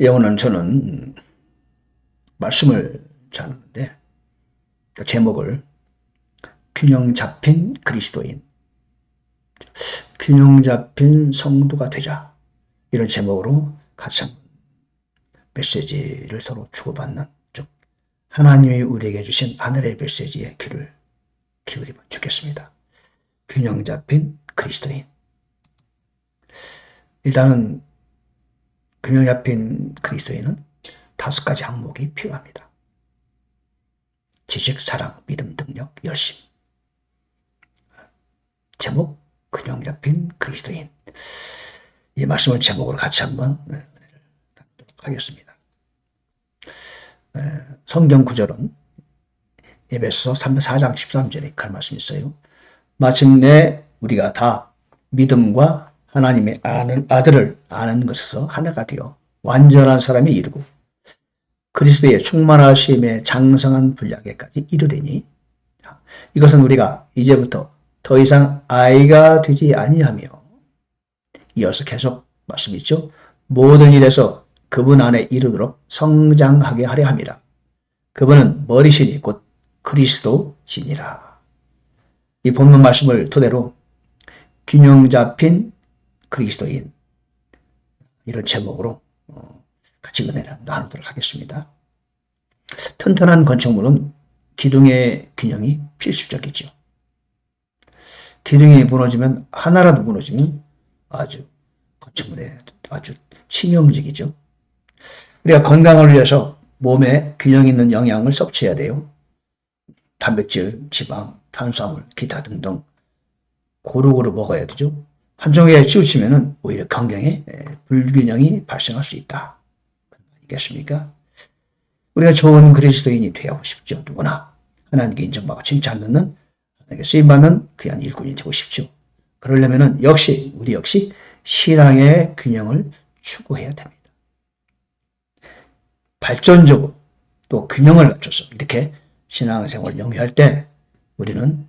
오늘 저는 말씀을 찾는데 제목을 균형 잡힌 그리스도인, 균형 잡힌 성도가 되자, 이런 제목으로 같이 한번 메시지를 서로 주고받는, 즉 하나님이 우리에게 주신 하늘의 메시지에 귀를 기울이면 좋겠습니다. 균형 잡힌 그리스도인. 일단은 균형 잡힌 그리스도인은 5가지 항목이 필요합니다. 지식, 사랑, 믿음, 능력, 열심. 제목, 균형 잡힌 그리스도인. 이 말씀을 제목으로 같이 한번 나누도록 하겠습니다. 성경 구절은 에베소 4장 13절에 그런 말씀이 있어요. 마침내 우리가 다 믿음과 하나님의 아들을 아는 것에서 하나가 되어 완전한 사람이 이르고 그리스도의 충만하심에 장성한 분량에까지 이르리니, 이것은 우리가 이제부터 더 이상 아이가 되지 아니하며, 이어서 계속 말씀이 있죠. 모든 일에서 그분 안에 이르도록 성장하게 하려 함이라. 그분은 머리시니 곧 그리스도시니라. 이 본문 말씀을 토대로 균형 잡힌 그리스도인, 이런 제목으로 같이 은혜를 나누도록 하겠습니다. 튼튼한 건축물은 기둥의 균형이 필수적이죠. 기둥이 무너지면, 하나라도 무너지면 아주 건축물에 아주 치명적이죠. 우리가 건강을 위해서 몸에 균형 있는 영양을 섭취해야 돼요. 단백질, 지방, 탄수화물, 기타 등등 고루고루 먹어야 되죠. 한쪽에 치우치면 오히려 건강에 불균형이 발생할 수 있다. 아니겠습니까? 우리가 좋은 그리스도인이 되고 싶죠. 누구나 하나님께 인정받고 칭찬받는, 하나님께 쓰임받는 귀한 일꾼이 되고 싶죠. 그러려면 우리 역시 신앙의 균형을 추구해야 됩니다. 발전적으로 또 균형을 맞춰서 이렇게 신앙생활을 영위할 때 우리는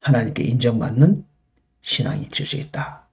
하나님께 인정받는 신앙이 될 수 있다.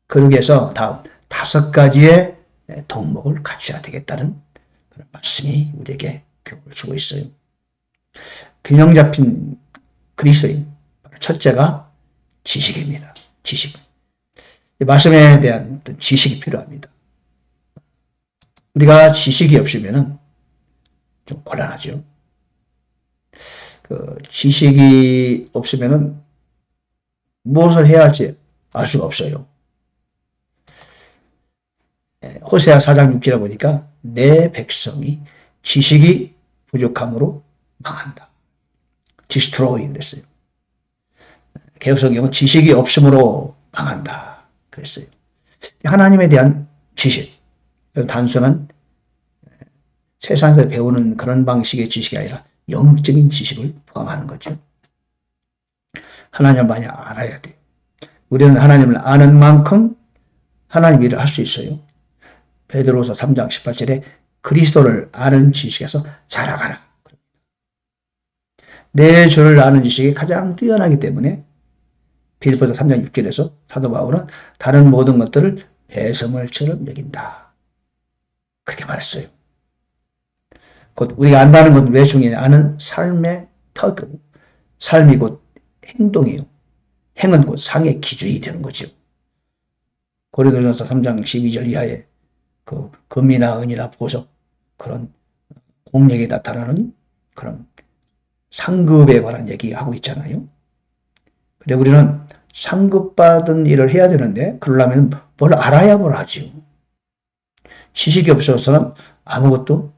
그러기 위해서 다음 5가지의 덕목을 갖춰야 되겠다는 그런 말씀이 우리에게 교훈을 주고 있어요. 균형 잡힌 그리스도인, 첫째가 지식입니다. 지식. 이 말씀에 대한 지식이 필요합니다. 우리가 지식이 없으면 좀 곤란하죠. 지식이 없으면 무엇을 해야 할지 알 수가 없어요. 호세아 4장 6절에 보니까 내 백성이 지식이 부족함으로 망한다. 디스트로이 그랬어요. 개역성경은 지식이 없음으로 망한다 그랬어요. 하나님에 대한 지식, 단순한 세상에서 배우는 그런 방식의 지식이 아니라 영적인 지식을 포함하는 거죠. 하나님을 많이 알아야 돼요. 우리는 하나님을 아는 만큼 하나님 일을 할 수 있어요. 베드로서 3장 18절에 그리스도를 아는 지식에서 자라가라. 내 죄를 아는 지식이 가장 뛰어나기 때문에 빌립보서 3장 6절에서 사도 바울은 다른 모든 것들을 배설물처럼 여긴다. 그렇게 말했어요. 곧 우리가 안다는 건 왜 중요하냐? 아는 삶의 터그, 삶이 곧 행동이에요. 행은 곧 상의 기준이 되는 거죠. 고린도전서 3장 12절 이하에 금이나 은이나 보석, 그런 공력이 나타나는 그런 상급에 관한 얘기하고 있잖아요. 근데 우리는 상급받은 일을 해야 되는데 그러려면 뭘 알아야 뭘 하지요. 지식이 없어서는 아무것도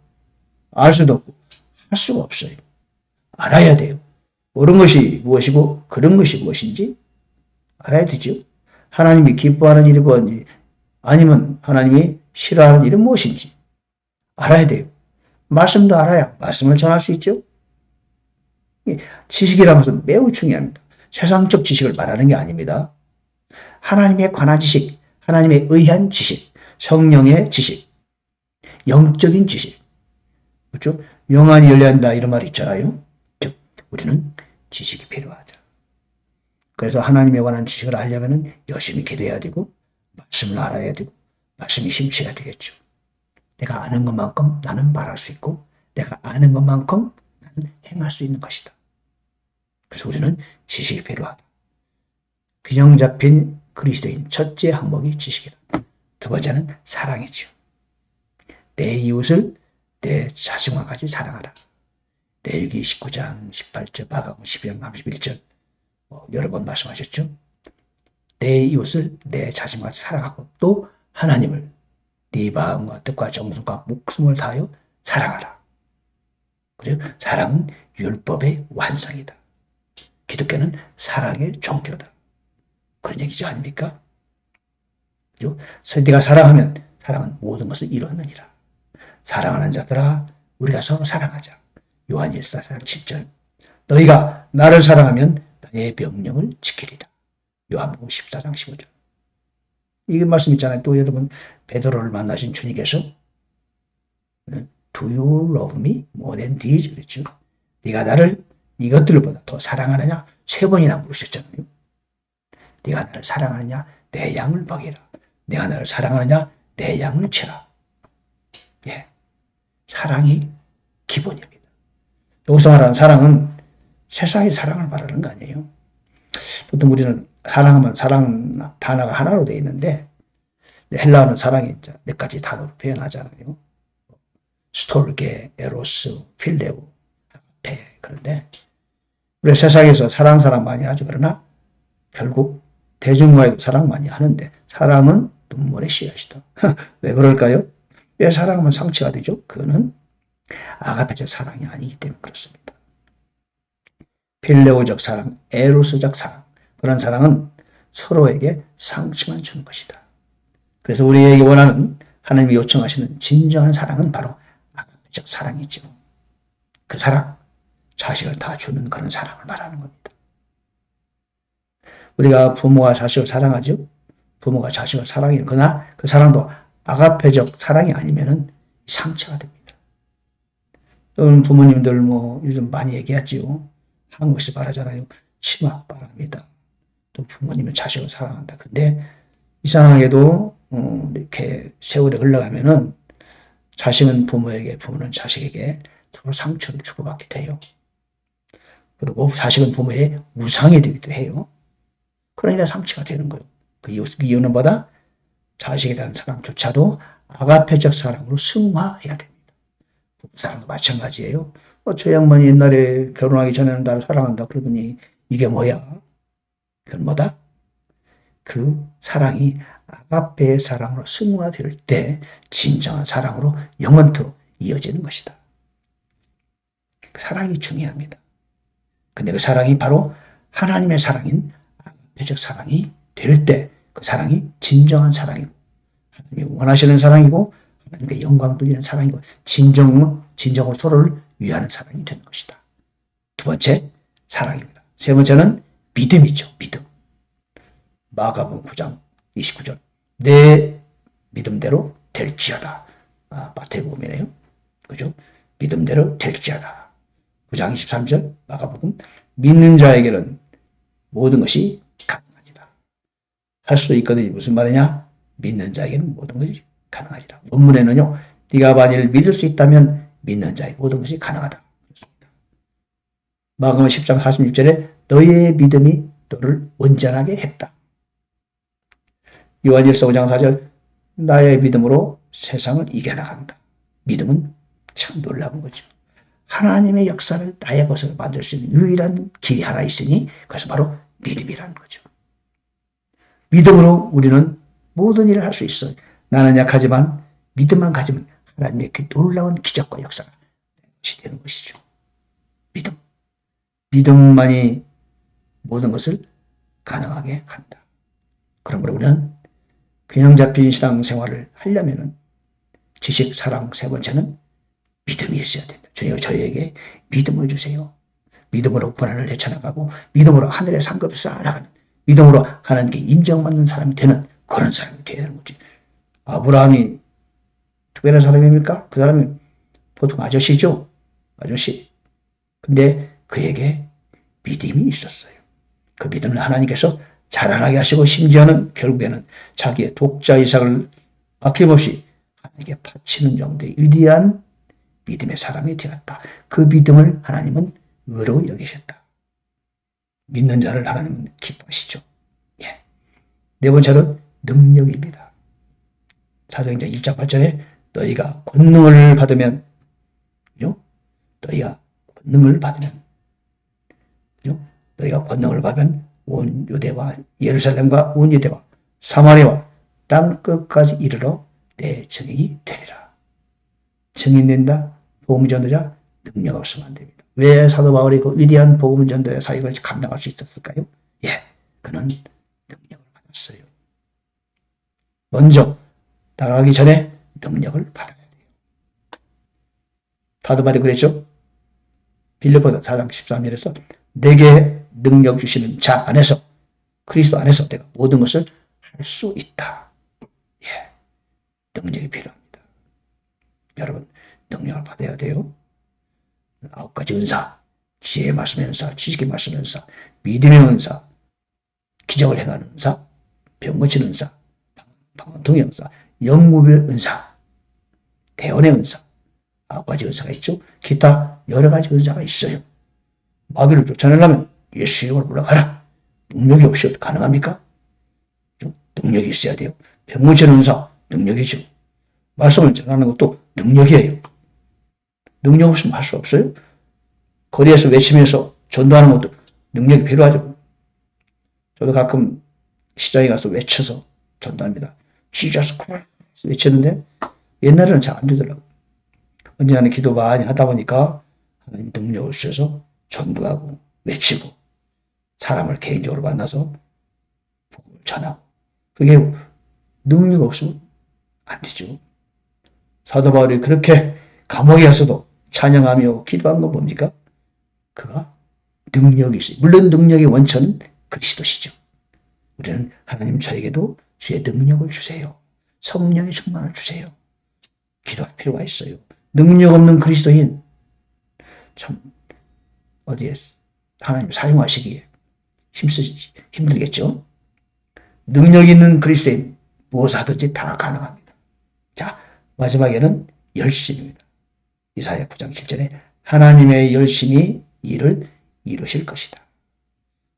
알 수도 없고 할 수가 없어요. 알아야 돼요. 옳은 것이 무엇이고 그런 것이 무엇인지 알아야 되죠. 하나님이 기뻐하는 일이 뭔지, 아니면 하나님이 싫어하는 일은 무엇인지 알아야 돼요. 말씀도 알아야 말씀을 전할 수 있죠. 지식이라는 것은 매우 중요합니다. 세상적 지식을 말하는 게 아닙니다. 하나님에 관한 지식, 하나님에 의한 지식, 성령의 지식, 영적인 지식. 그렇죠? 영안이 열려야 한다 이런 말이 있잖아요. 즉 우리는 지식이 필요하다. 그래서 하나님에 관한 지식을 알려면 열심히 기도해야 되고 말씀을 알아야 되고 말씀이 심취해야 되겠죠. 내가 아는 것만큼 나는 말할 수 있고 내가 아는 것만큼 나는 행할 수 있는 것이다. 그래서 우리는 지식이 필요하다. 균형 잡힌 그리스도인 첫째 항목이 지식이다. 두 번째는 사랑이죠. 내 이웃을 내 자신과 같이 사랑하라. 레위기 19장 18절, 마가복음 12장 31절 여러 번 말씀하셨죠. 내 이웃을 내 자신과 같이 사랑하고 또 하나님을 네 마음과 뜻과 정성과 목숨을 다하여 사랑하라. 그리고 사랑은 율법의 완성이다. 기독교는 사랑의 종교다. 그런 얘기지 아닙니까? 그죠? 네가 사랑하면 사랑은 모든 것을 이루느니라. 사랑하는 자들아 우리가 서로 사랑하자. 요한 1서 7절 너희가 나를 사랑하면 나의 명령을 지키리라. 요한복음 14장 15절 이 말씀 있잖아요. 또 여러분 베드로를 만나신 주님께서 Do you love me more than these? 그랬죠. 네가 나를 이것들보다 더 사랑하느냐? 3번이나 물으셨잖아요. 네가 나를 사랑하느냐? 내 양을 먹이라. 내가 나를 사랑하느냐? 내 양을 치라. 예, 사랑이 기본입니다. 여기서 말하는 사랑은 세상의 사랑을 말하는 거 아니에요. 보통 우리는 사랑하면 사랑 단어가 하나로 되어 있는데 헬라어는 사랑이 몇 가지 단어로 표현하잖아요. 스톨게, 에로스, 필레오, 아가페. 그런데 우리 세상에서 사랑 많이 하죠. 그러나 결국 대중과의 사랑 많이 하는데 사랑은 눈물의 씨앗이다. 왜 그럴까요? 왜 사랑하면 상처가 되죠? 그거는 아가페적 사랑이 아니기 때문에 그렇습니다. 필레오적 사랑, 에로스적 사랑 그런 사랑은 서로에게 상처만 주는 것이다. 그래서 우리에게 원하는 하나님이 요청하시는 진정한 사랑은 바로 아가페적 사랑이죠. 그 사랑, 자식을 다 주는 그런 사랑을 말하는 겁니다. 우리가 부모가 자식을 사랑하죠. 부모가 자식을 사랑해요. 그러나 그 사랑도 아가페적 사랑이 아니면은 상처가 됩니다. 여러분 부모님들 요즘 많이 얘기하지요. 한국에서 말하잖아요. 치마 바랍니다. 또 부모님은 자식을 사랑한다. 근데 이상하게도 이렇게 세월이 흘러가면은 자식은 부모에게, 부모는 자식에게 서로 상처를 주고받게 돼요. 그리고 자식은 부모의 우상이 되기도 해요. 그러니까 상처가 되는 거예요. 그 이유는 뭐다? 자식에 대한 사랑조차도 아가페적 사랑으로 승화해야 됩니다. 부부 사랑도 마찬가지예요. 저 양반이 옛날에 결혼하기 전에는 나를 사랑한다 그러더니 이게 뭐야? 그건 뭐다? 그 사랑이 아가페의 사랑으로 승화될 때 진정한 사랑으로 영원토록 이어지는 것이다. 사랑이 중요합니다. 근데 그 사랑이 바로 하나님의 사랑인 아가페적 사랑이 될 때 그 사랑이 진정한 사랑이고 하나님이 원하시는 사랑이고 하나님께 영광 돌리는 사랑이고 진정으로 서로를 위하는 사랑이 되는 것이다. 두 번째 사랑입니다. 세 번째는 믿음이죠. 믿음. 마가복음 9장 29절 내 믿음대로 될지어다. 마태복음이네요. 그죠? 믿음대로 될지어다. 9장 23절 마가복음 믿는 자에게는 모든 것이 가능하지다. 할 수 있거든요. 무슨 말이냐? 믿는 자에게는 모든 것이 가능하지다. 원문에는요. 네가 만일 믿을 수 있다면 믿는 자의 모든 것이 가능하다. 그렇습니다. 마가복음 10장 46절에 너의 믿음이 너를 온전하게 했다. 요한일서 5장 4절 나의 믿음으로 세상을 이겨나간다. 믿음은 참 놀라운 거죠. 하나님의 역사를 나의 것으로 만들 수 있는 유일한 길이 하나 있으니 그것은 바로 믿음이라는 거죠. 믿음으로 우리는 모든 일을 할 수 있어요. 나는 약하지만 믿음만 가지면 하나님의 그 놀라운 기적과 역사가 되는 것이죠. 믿음. 믿음만이 모든 것을 가능하게 한다. 그러므로 우리는 균형 잡힌 신앙생활을 하려면 지식, 사랑, 세 번째는 믿음이 있어야 된다. 주님 저희에게 믿음을 주세요. 믿음으로 고난을 헤쳐나가고 믿음으로 하늘의 상급을 쌓아나가는 믿음으로 하나님께 인정받는 사람이 되는 그런 사람이 되어야 되는 거지. 아브라함이 특별한 사람입니까? 그 사람이 보통 아저씨죠. 아저씨. 근데 그에게 믿음이 있었어요. 그 믿음을 하나님께서 자라나게 하시고 심지어는 결국에는 자기의 독자 이삭을 아낌없이 이게 바치는 정도의 위대한 믿음의 사람이 되었다. 그 믿음을 하나님은 의로 여기셨다. 믿는 자를 하나님은 기뻐하시죠. 예. 네 번째는 능력입니다. 사도행전 1장 8절에 너희가 권능을 받으면, 그죠? 너희가 권능을 받으면, 그죠? 너희가 권능을 받으면 온 유대와 예루살렘과 온 유대와 사마리아와 땅 끝까지 이르러 내 증인이 되리라. 증인된다. 복음 전도자 능력 없으면 안 됩니다. 왜 사도 바울이 그 위대한 복음 전도의 사역을 감당할 수 있었을까요? 예, 그는 능력을 받았어요. 먼저 나가기 전에 능력을 받아야 돼요. 사도 바울이 그랬죠? 빌립보서 4장 13절에서 내게 능력 주시는 자 안에서, 그리스도 안에서 내가 모든 것을 할 수 있다. 예, 능력이 필요합니다. 여러분, 능력을 받아야 돼요. 9가지 은사, 지혜의 말씀의 은사, 지식의 말씀의 은사, 믿음의 은사, 기적을 행하는 은사, 병 고치는 은사, 방언통의 은사, 영무별 은사, 대언의 은사, 9가지 은사가 있죠. 기타 여러 가지 은사가 있어요. 마귀를 쫓아내려면 예수 이름으로 물러가라. 능력이 없이 가능합니까? 능력이 있어야 돼요. 병 고치는 은사, 능력이죠. 말씀을 전하는 것도 능력이에요. 능력 없으면 할 수 없어요. 거리에서 외치면서 전도하는 것도 능력이 필요하죠. 저도 가끔 시장에 가서 외쳐서 전도합니다. Jesus Christ 외치는데 옛날에는 잘 안 되더라고요. 언제나 기도 많이 하다 보니까 하나님 능력을 주셔서 전도하고 외치고 사람을 개인적으로 만나서 복음을 전하고, 그게 능력 없으면 안 되죠. 사도 바울이 그렇게 감옥에 가서도 찬양하며 기도한 건 뭡니까? 그가 능력이 있어요. 물론 능력의 원천은 그리스도시죠. 우리는 하나님 저에게도 주의 능력을 주세요. 성령의 충만을 주세요. 기도할 필요가 있어요. 능력 없는 그리스도인 참 어디에 하나님 사용하시기에 힘들겠죠. 능력 있는 그리스도인 무엇을 하든지 다 가능합니다. 자, 마지막에는 열심입니다. 이사야 9장 7절에 하나님의 열심이 일을 이루실 것이다.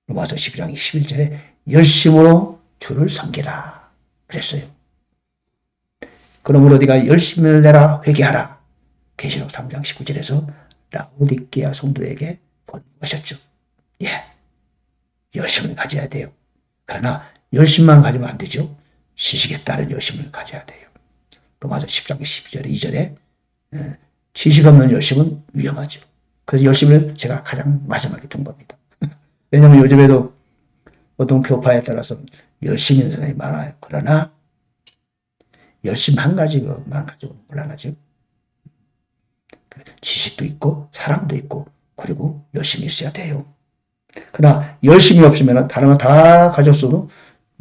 로마서 12장 11절에 열심으로 주를 섬기라 그랬어요. 그러므로 네가 열심을 내라 회개하라. 계시록 3장 19절에서 라오디게아 성도에게 권고하셨죠. 예, 열심을 가져야 돼요. 그러나 열심만 가지면 안 되죠. 지식에 따른 열심을 가져야 돼요. 로마서 10장 12절에 2절에 지식 없는 열심은 위험하죠. 그래서 열심을 제가 가장 마지막에 둔 겁니다. 왜냐하면 요즘에도 어떤 교파에 따라서 열심 있는 사람이 많아요. 그러나 열심 한 가지만 가지고는 곤란하죠. 지식도 있고 사랑도 있고 그리고 열심히 있어야 돼요. 그러나 열심이 없으면 다른 거 다 가졌어도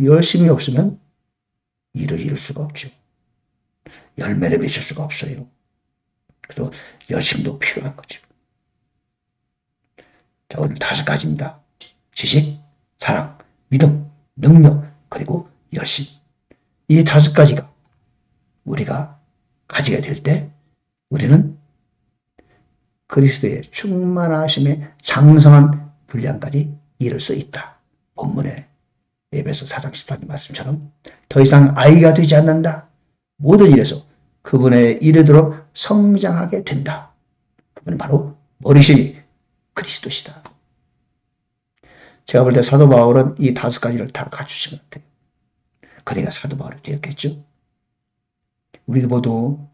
열심이 없으면 일을 이룰 수가 없죠. 열매를 맺을 수가 없어요. 그래서 열심도 필요한 거죠. 자, 오늘 5가지입니다. 지식, 사랑, 믿음, 능력, 그리고 열심. 이 5가지가 우리가 가지게 될 때 우리는 그리스도의 충만하심의 장성한 분량까지 이룰 수 있다. 본문에 에베소 4장 14절 말씀처럼 더 이상 아이가 되지 않는다. 모든 일에서 그분의 이르도록 성장하게 된다. 그분은 바로 머리신이 그리스도시다. 제가 볼 때 사도 바울은 이 5가지를 다 갖추신 것 같아요. 그러니까 사도 바울이 되었겠죠. 우리도 모두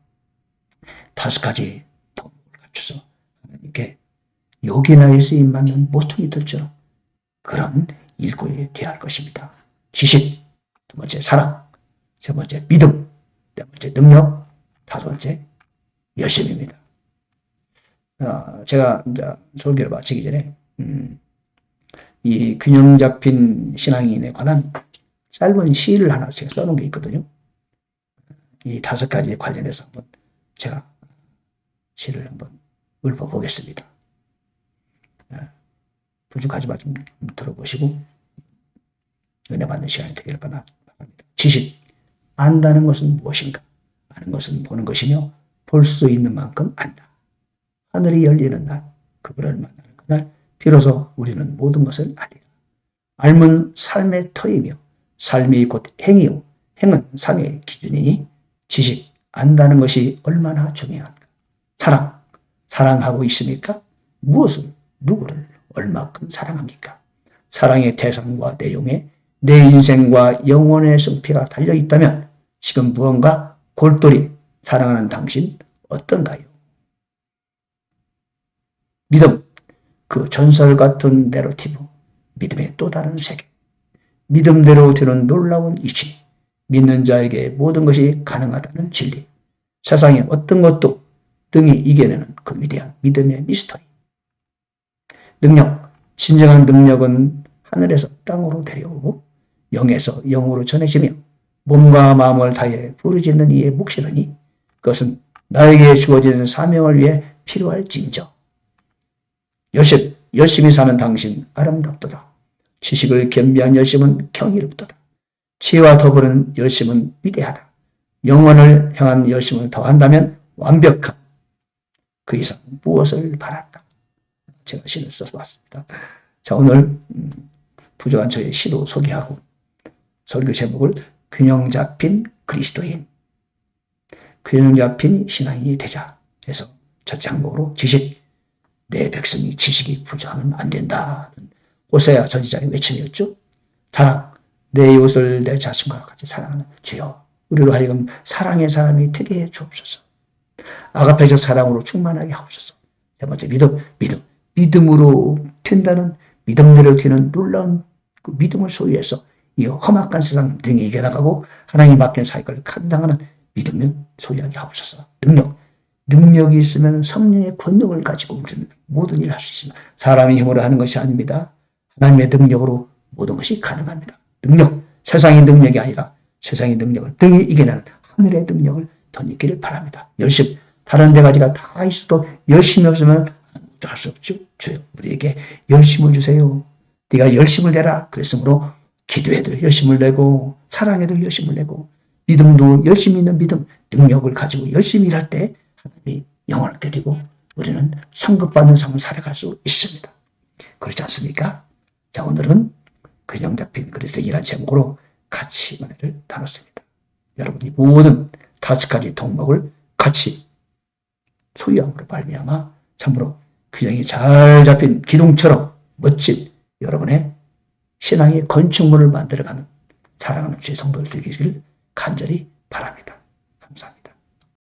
5가지 본문을 갖춰서 하나님께 요긴하게 쓰임받는 모퉁이 들처럼 그런 일꾼이 되어야 할 것입니다. 지식, 2번째 사랑, 3번째 믿음, 4번째 능력, 5번째 열심입니다. 제가 이제 설교를 마치기 전에 이 균형 잡힌 신앙인에 관한 짧은 시를 하나 제가 써놓은 게 있거든요. 이 5가지에 관련해서 한번 제가 시를 한번 읊어보겠습니다. 부족하지만 좀 들어보시고 은혜 받는 시간이 되기를 바랍니다. 지식, 안다는 것은 무엇인가? 아는 것은 보는 것이며 볼 수 있는 만큼 안다. 하늘이 열리는 날, 그분을 만나는 그날 비로소 우리는 모든 것을 알리라. 알면 삶의 터이며 삶이 곧 행이요 행은 삶의 기준이니 지식, 안다는 것이 얼마나 중요한가. 사랑하고 있습니까? 무엇을, 누구를 얼마큼 사랑합니까? 사랑의 대상과 내용에 내 인생과 영혼의 승패가 달려있다면 지금 무언가 골똘히 사랑하는 당신 어떤가요? 믿음, 그 전설 같은 내러티브, 믿음의 또 다른 세계, 믿음대로 되는 놀라운 이치, 믿는 자에게 모든 것이 가능하다는 진리, 세상의 어떤 것도 등이 이겨내는 그 위대한 믿음의 미스터리. 능력, 진정한 능력은 하늘에서 땅으로 내려오고 영에서 영으로 전해지며 몸과 마음을 다해 부르짖는 이의 몫이라니 그것은 나에게 주어지는 사명을 위해 필요할 징조. 열심히 사는 당신 아름답도다. 지식을 겸비한 열심은 경이롭도다. 지혜와 더불은 열심은 위대하다. 영혼을 향한 열심을 더한다면 완벽한 그 이상 무엇을 바랄까? 제가 시를 써서 왔습니다. 자, 오늘 부족한 저의 시도 소개하고 설교 제목을 균형 잡힌 그리스도인, 균형 잡힌 신앙인이 되자 해서 첫째 항목으로 지식, 내 백성이 지식이 부족하면 안 된다는 호세아 전지자의 외침이었죠. 사랑, 내 이웃을 내 자신과 같이 사랑하는 주여, 우리로 하여금 사랑의 사람이 되게 해 주옵소서. 아가페적 사랑으로 충만하게 하옵소서. 세 번째, 믿음으로 된다는, 믿음대로 되는 놀라운 그 믿음을 소유해서 이 험악한 세상 등에 이겨나가고 하나님 맡긴 사역을 감당하는 믿음을 소유하게 하옵소서. 능력이 있으면 성령의 권능을 가지고 우리는 모든 일을 할 수 있습니다. 사람의 힘으로 하는 것이 아닙니다. 하나님의 능력으로 모든 것이 가능합니다. 세상의 능력이 아니라 세상의 능력을 등에 이겨내는 하늘의 능력을 덧입기를 바랍니다. 열심, 다른 데 가지가 다 있어도 열심이 없으면 아무것도 할 수 없죠. 주여, 우리에게 열심을 주세요. 네가 열심을 내라. 그랬으므로 기도에도 열심을 내고 사랑에도 열심을 내고 믿음도 열심히 있는 믿음, 능력을 가지고 열심히 일할 때 하나님이 영원을 드리고 우리는 상급받는 삶을 살아갈 수 있습니다. 그렇지 않습니까? 자, 오늘은 균형 잡힌 그리스도인이라는 제목으로 같이 은혜를 나눴습니다. 여러분이 모든 5가지 덕목을 같이 소유함으로 말미암아 참으로 균형이 잘 잡힌 기둥처럼 멋진 여러분의 신앙의 건축물을 만들어가는 사랑하는 주의 성도들 되기를 간절히 바랍니다. 감사합니다.